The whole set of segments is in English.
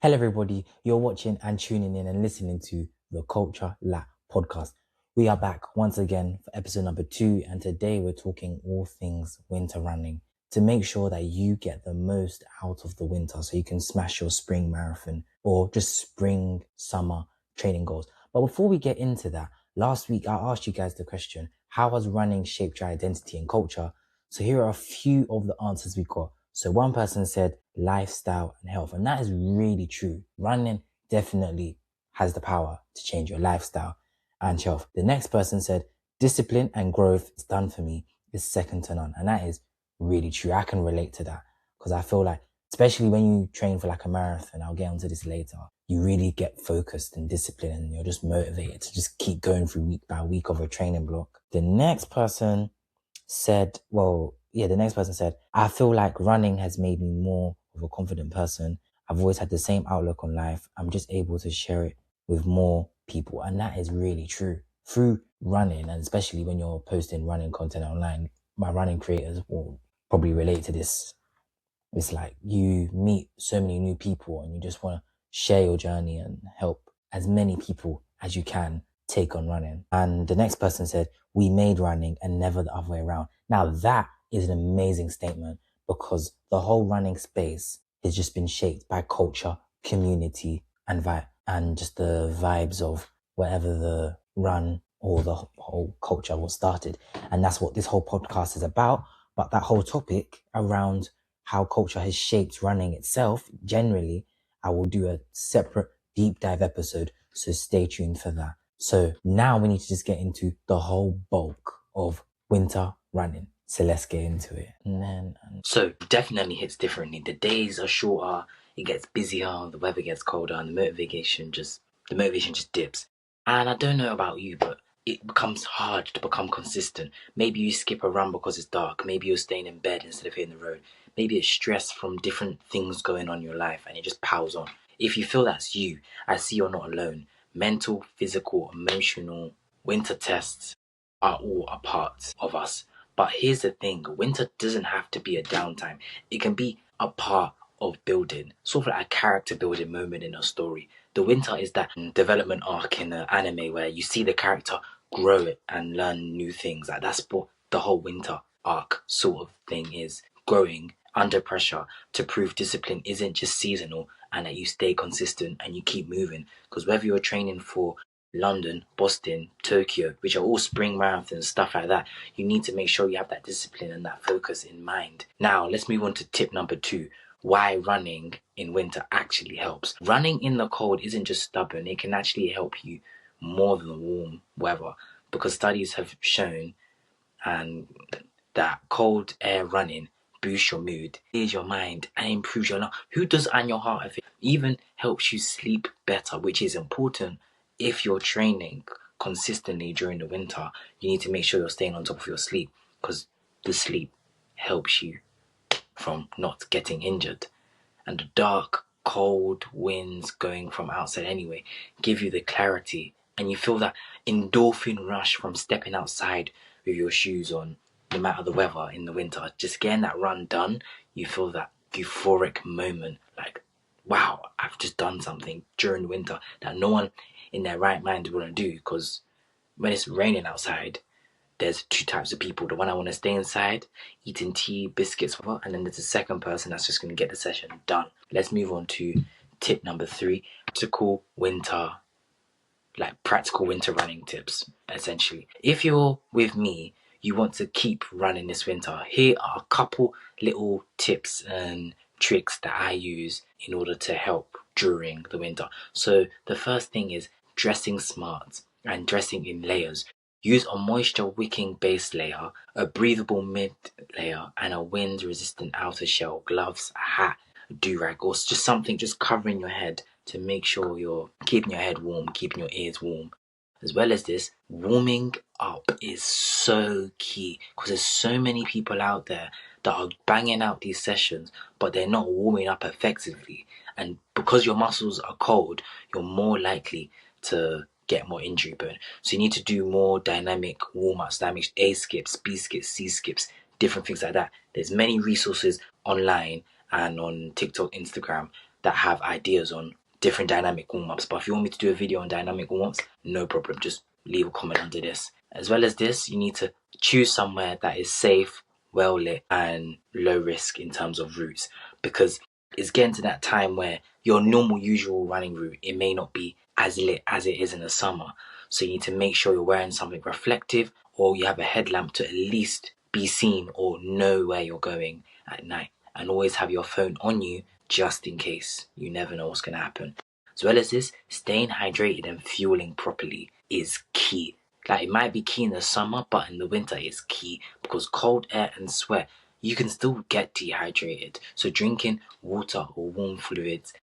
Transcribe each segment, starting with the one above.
Hello, everybody. You're watching and tuning in and listening to the Culture Lab podcast. We are back once again for episode number 2, and today we're talking all things winter running to make sure that you get the most out of the winter so you can smash your spring marathon or just spring, summer training goals. But before we get into that, last week I asked you guys the question, how has running shaped your identity and culture? So here are a few of the answers we got. So one person said lifestyle and health, and that is really true. Running definitely has the power to change your lifestyle and health. The next person said discipline and growth is done for me is second to none, and that is really true. I can relate to that because I feel like, especially when you train for like a marathon, I'll get onto this later, you really get focused and disciplined and you're just motivated to just keep going through week by week of a training block. The next person said, I feel like running has made me more of a confident person. I've always had the same outlook on life. I'm just able to share it with more people. And that is really true. Through running, and especially when you're posting running content online, my running creators will probably relate to this. It's like you meet so many new people and you just want to share your journey and help as many people as you can take on running. And the next person said, we made running and never the other way around. Now that is an amazing statement because the whole running space has just been shaped by culture, community, and vibe, and just the vibes of whatever the run or the whole culture was started. And that's what this whole podcast is about. But that whole topic around how culture has shaped running itself, generally, I will do a separate deep dive episode. So stay tuned for that. So now we need to just get into the whole bulk of winter running. So let's get into it. So definitely hits differently. The days are shorter, it gets busier, the weather gets colder, and the motivation just dips. And I don't know about you, but it becomes hard to become consistent. Maybe you skip a run because it's dark. Maybe you're staying in bed instead of hitting the road. Maybe it's stress from different things going on in your life and it just piles on. If you feel that's you, I see you're not alone. Mental, physical, emotional, winter tests are all a part of us. But here's the thing, winter doesn't have to be a downtime. It can be a part of building, sort of like a character building moment in a story. The winter is that development arc in an anime where you see the character grow it and learn new things. Like that's what the whole winter arc sort of thing is, growing under pressure to prove discipline isn't just seasonal and that you stay consistent and you keep moving. Because whether you're training for London, Boston, Tokyo, which are all spring marathons, stuff like that, you need to make sure you have that discipline and that focus in mind. Now, let's move on to tip number 2. Why running in winter actually helps. Running in the cold isn't just stubborn, it can actually help you more than the warm weather, because studies have shown and that cold air running boosts your mood, clears your mind, and improves your lungs. Who does and your heart health? Even helps you sleep better, which is important. If you're training consistently during the winter, you need to make sure you're staying on top of your sleep because the sleep helps you from not getting injured. And the dark, cold winds going from outside anyway give you the clarity, and you feel that endorphin rush from stepping outside with your shoes on, no matter the weather in the winter. Just getting that run done, you feel that euphoric moment, like, wow, I've just done something during the winter that no one in their right mind would want to do, because when it's raining outside, there's 2 types of people. The one I want to stay inside, eating tea, biscuits, and then there's the second person that's just going to get the session done. Let's move on to tip number 3, practical winter running tips, essentially. If you're with me, you want to keep running this winter, here are a couple little tips and tricks that I use in order to help during the winter. So the first thing is dressing smart and dressing in layers. Use a moisture wicking base layer, a breathable mid layer, and a wind resistant outer shell, gloves, a hat, a do-rag, or just something just covering your head to make sure you're keeping your head warm, keeping your ears warm. As well as this, warming up is so key because there's so many people out there that are banging out these sessions, but they're not warming up effectively. And because your muscles are cold, you're more likely to get more injury burn. So you need to do more dynamic warm-ups, dynamic A skips, B skips, C skips, different things like that. There's many resources online and on TikTok, Instagram that have ideas on different dynamic warm-ups. But if you want me to do a video on dynamic warm-ups, no problem. Just leave a comment under this. As well as this, you need to choose somewhere that is safe, well lit, and low risk in terms of routes, because it's getting to that time where your normal usual running route, it may not be as lit as it is in the summer. So you need to make sure you're wearing something reflective, or you have a headlamp to at least be seen or know where you're going at night. And always have your phone on you just in case. You never know what's going to happen. As well as this, staying hydrated and fueling properly is key. Like, it might be key in the summer, but in the winter it's key, because cold air and sweat, you can still get dehydrated. So drinking water or warm fluids,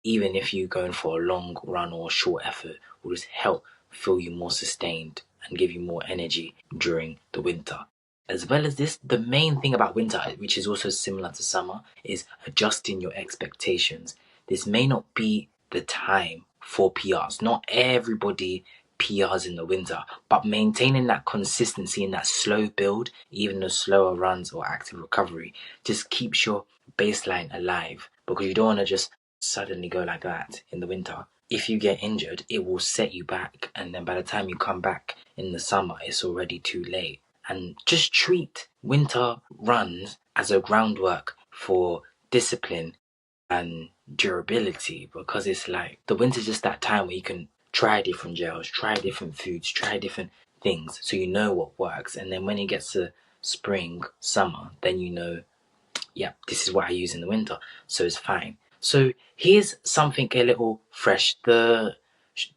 even if you're going for a long run or short effort, will just help feel you more sustained and give you more energy during the winter. As well as this, the main thing about winter, which is also similar to summer, is adjusting your expectations. This may not be the time for PRs. Not everybody PRs in the winter, but maintaining that consistency in that slow build, even the slower runs or active recovery, just keeps your baseline alive, because you don't want to just suddenly go like that in the winter. If you get injured, it will set you back, and then by the time you come back in the summer, it's already too late. And just treat winter runs as a groundwork for discipline and durability, because it's like the winter's just that time where you can try different gels, try different foods, try different things, so you know what works. And then when it gets to spring, summer, then you know, yeah, this is what I use in the winter, so it's fine. So here's something a little fresh. The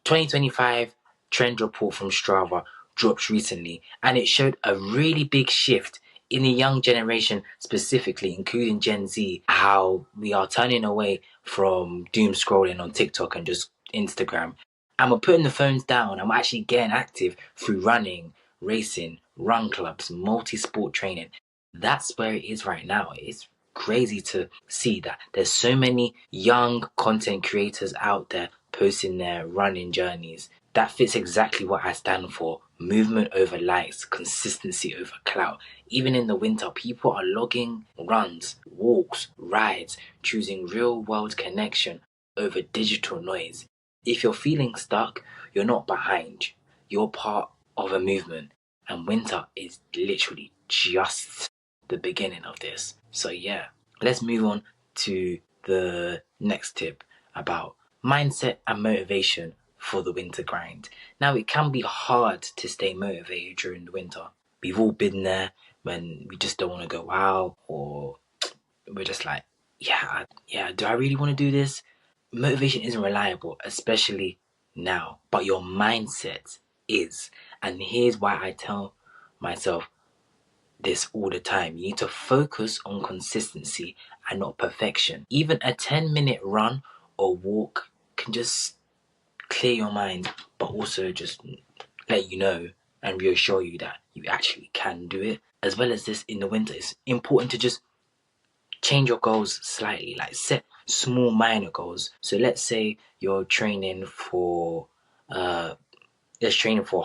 2025 trend report from Strava dropped recently, and it showed a really big shift in the young generation, specifically including Gen Z, how we are turning away from doom scrolling on TikTok and just Instagram, and we're putting the phones down, and we're actually getting active through running, racing, run clubs, multi-sport training. That's where it is right now. It's crazy to see that there's so many young content creators out there posting their running journeys. That fits exactly what I stand for. Movement over likes, consistency over clout. Even in the winter, people are logging runs, walks, rides, choosing real world connection over digital noise. If you're feeling stuck, you're not behind. You're part of a movement. And winter is literally just the beginning of this. So yeah, let's move on to the next tip about mindset and motivation for the winter grind. Now, it can be hard to stay motivated during the winter. We've all been there when we just don't want to go out, or we're just like, yeah, do I really want to do this? Motivation isn't reliable, especially now, but your mindset is. And here's why I tell myself this all the time. You need to focus on consistency and not perfection. Even a 10-minute run or walk can just clear your mind, but also just let you know and reassure you that you actually can do it. As well as this, in the winter, it's important to just change your goals slightly, like set small minor goals. So let's say you're training for a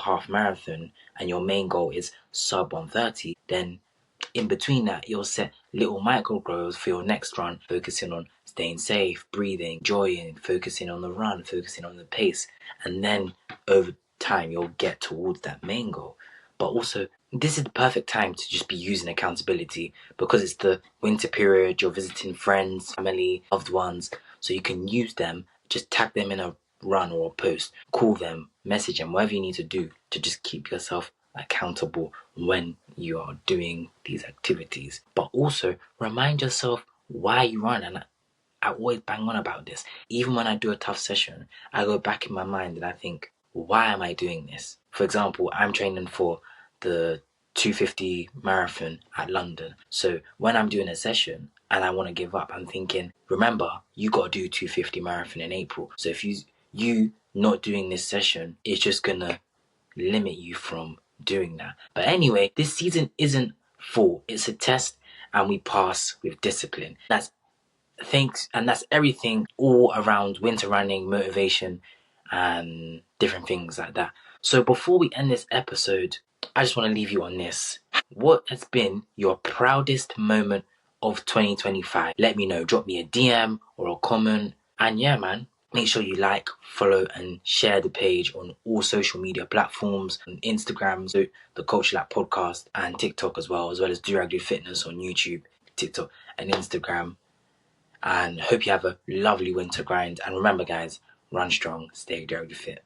half marathon and your main goal is sub 130, then in between that, you'll set little micro goals for your next run, focusing on staying safe, breathing, enjoying, focusing on the run, focusing on the pace. And then over time, you'll get towards that main goal. But also, this is the perfect time to just be using accountability, because it's the winter period, you're visiting friends, family, loved ones, so you can use them, just tag them in a run or a post, call them, message them, whatever you need to do to just keep yourself accountable when you are doing these activities. But also remind yourself why you run. And I always bang on about this. Even when I do a tough session, I go back in my mind and I think, why am I doing this? For example, I'm training for the 250 marathon at London. So when I'm doing a session and I want to give up, I'm thinking, remember, you got to do 250 marathon in April. So if you not doing this session, it's just gonna limit you from doing that. But anyway, this season isn't full. It's a test, and we pass with discipline. That's everything all around winter running, motivation, and different things like that. So before we end this episode, I just want to leave you on this. What has been your proudest moment of 2025? Let me know. Drop me a DM or a comment. And yeah, man, make sure you like, follow, and share the page on all social media platforms, on Instagram, so the Culture Lab Podcast, and TikTok as well as Durag Do Fitness on YouTube, TikTok, and Instagram. And hope you have a lovely winter grind. And remember, guys, run strong, stay Durag Do Fit.